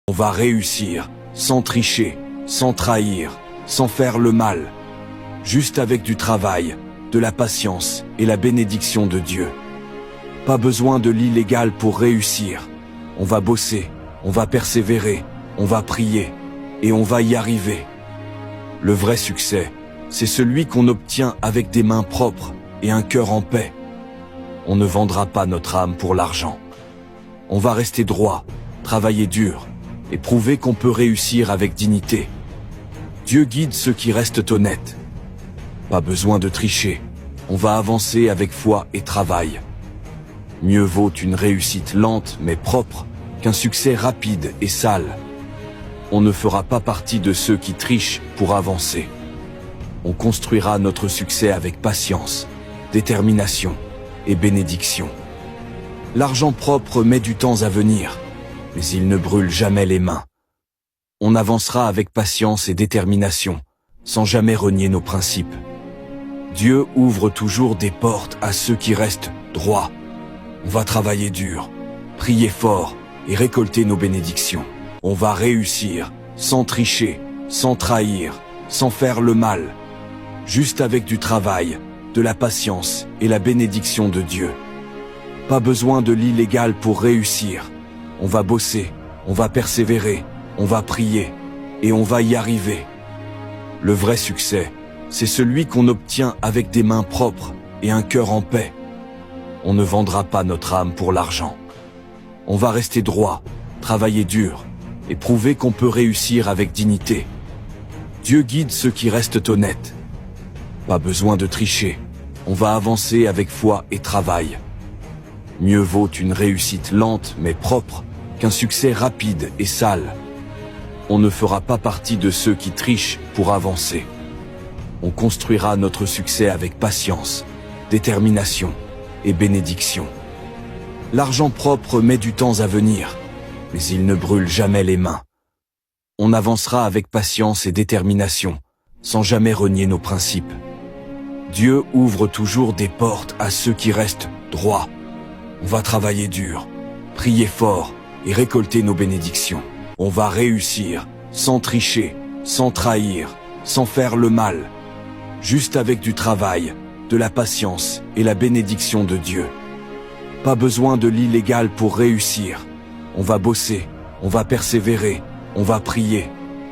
On va réussir, sans tricher, sans trahir, sans faire le mal, juste avec du travail, de la patience et la bénédiction de Dieu. Pas besoin de l'illégal pour réussir. On va bosser, on va persévérer, on va prier, et on va y arriver. Le vrai succès, c'est celui qu'on obtient avec des mains propres et un cœur en paix. On ne vendra pas notre âme pour l'argent. On va rester droit, travailler dur, et prouver qu'on peut réussir avec dignité. Dieu guide ceux qui restent honnêtes. Pas besoin de tricher, on va avancer avec foi et travail. Mieux vaut une réussite lente mais propre qu'un succès rapide et sale. On ne fera pas partie de ceux qui trichent pour avancer. On construira notre succès avec patience, détermination et bénédiction. L'argent propre met du temps à venir, mais il ne brûle jamais les mains. On avancera avec patience et détermination, sans jamais renier nos principes. Dieu ouvre toujours des portes à ceux qui restent droits. On va travailler dur, prier fort et récolter nos bénédictions. On va réussir, sans tricher, sans trahir, sans faire le mal, juste avec du travail, de la patience et la bénédiction de Dieu. Pas besoin de l'illégal pour réussir. On va bosser, on va persévérer, on va prier, et on va y arriver. Le vrai succès, c'est celui qu'on obtient avec des mains propres et un cœur en paix. On ne vendra pas notre âme pour l'argent. On va rester droit, travailler dur, et prouver qu'on peut réussir avec dignité. Dieu guide ceux qui restent honnêtes. Pas besoin de tricher, on va avancer avec foi et travail. Mieux vaut une réussite lente mais propre qu'un succès rapide et sale. On ne fera pas partie de ceux qui trichent pour avancer. On construira notre succès avec patience, détermination et bénédiction. L'argent propre met du temps à venir, mais il ne brûle jamais les mains. On avancera avec patience et détermination, sans jamais renier nos principes. Dieu ouvre toujours des portes à ceux qui restent droits. On va travailler dur, prier fort et récolter nos bénédictions. On va réussir, sans tricher, sans trahir, sans faire le mal, juste avec du travail, de la patience et la bénédiction de Dieu. Pas besoin de l'illégal pour réussir. On va bosser, on va persévérer, on va prier,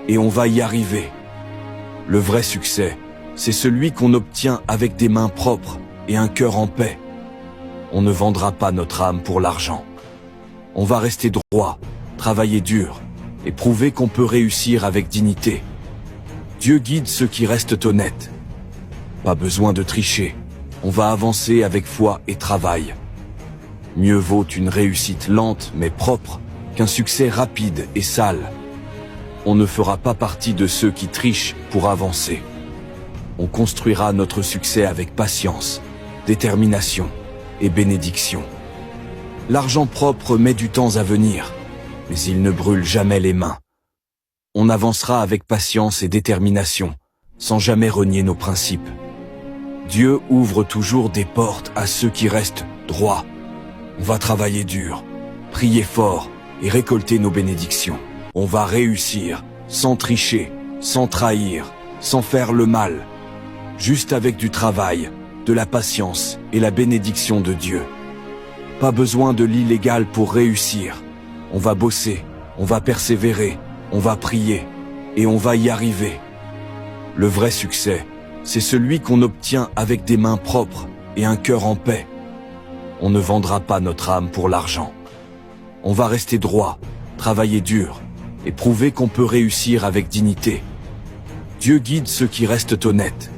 et on va y arriver. Le vrai succès, c'est celui qu'on obtient avec des mains propres et un cœur en paix. On ne vendra pas notre âme pour l'argent. On va rester droit, travailler dur, et prouver qu'on peut réussir avec dignité. Dieu guide ceux qui restent honnêtes. Pas besoin de tricher, on va avancer avec foi et travail. Mieux vaut une réussite lente mais propre qu'un succès rapide et sale. On ne fera pas partie de ceux qui trichent pour avancer. On construira notre succès avec patience, détermination et bénédiction. L'argent propre met du temps à venir, mais il ne brûle jamais les mains. On avancera avec patience et détermination, sans jamais renier nos principes. Dieu ouvre toujours des portes à ceux qui restent droits. On va travailler dur, prier fort et récolter nos bénédictions. On va réussir, sans tricher, sans trahir, sans faire le mal, juste avec du travail, de la patience et la bénédiction de Dieu. Pas besoin de l'illégal pour réussir. On va bosser, on va persévérer, on va prier, et on va y arriver. Le vrai succès, c'est celui qu'on obtient avec des mains propres et un cœur en paix. On ne vendra pas notre âme pour l'argent. On va rester droit, travailler dur, et prouver qu'on peut réussir avec dignité. Dieu guide ceux qui restent honnêtes.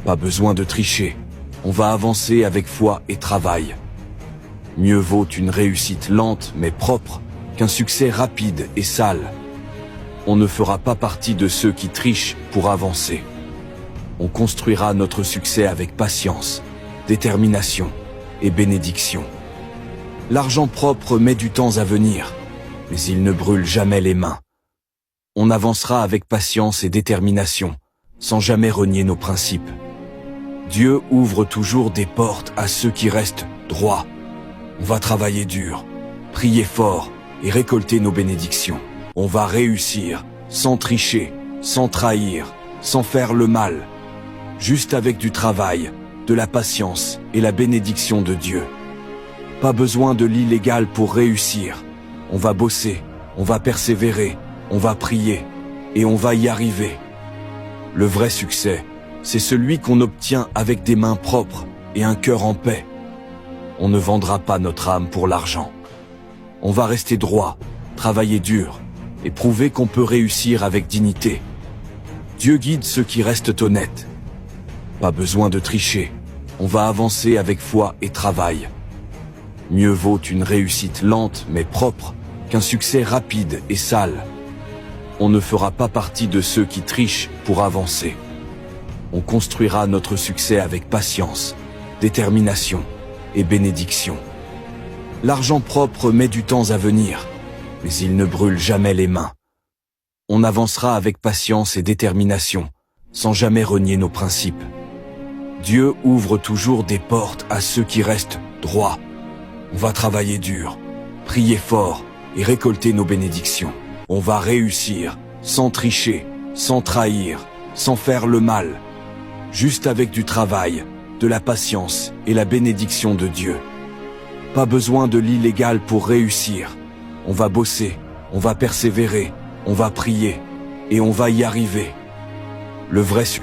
Pas besoin de tricher, on va avancer avec foi et travail. Mieux vaut une réussite lente mais propre qu'un succès rapide et sale. On ne fera pas partie de ceux qui trichent pour avancer. On construira notre succès avec patience, détermination et bénédiction. L'argent propre met du temps à venir, mais il ne brûle jamais les mains. On avancera avec patience et détermination, sans jamais renier nos principes. Dieu ouvre toujours des portes à ceux qui restent droits. On va travailler dur, prier fort et récolter nos bénédictions. On va réussir, sans tricher, sans trahir, sans faire le mal. Juste avec du travail, de la patience et la bénédiction de Dieu. Pas besoin de l'illégal pour réussir. On va bosser, on va persévérer, on va prier, et on va y arriver. Le vrai succès, c'est celui qu'on obtient avec des mains propres et un cœur en paix. On ne vendra pas notre âme pour l'argent. On va rester droit, travailler dur, et prouver qu'on peut réussir avec dignité. Dieu guide ceux qui restent honnêtes. Pas besoin de tricher, on va avancer avec foi et travail. Mieux vaut une réussite lente mais propre qu'un succès rapide et sale. On ne fera pas partie de ceux qui trichent pour avancer. On construira notre succès avec patience, détermination et bénédiction. L'argent propre met du temps à venir, mais il ne brûle jamais les mains. On avancera avec patience et détermination, sans jamais renier nos principes. Dieu ouvre toujours des portes à ceux qui restent droits. On va travailler dur, prier fort et récolter nos bénédictions. On va réussir, sans tricher, sans trahir, sans faire le mal. Juste avec du travail, de la patience et la bénédiction de Dieu. Pas besoin de l'illégal pour réussir. On va bosser, on va persévérer, on va prier, et on va y arriver. Le vrai succès.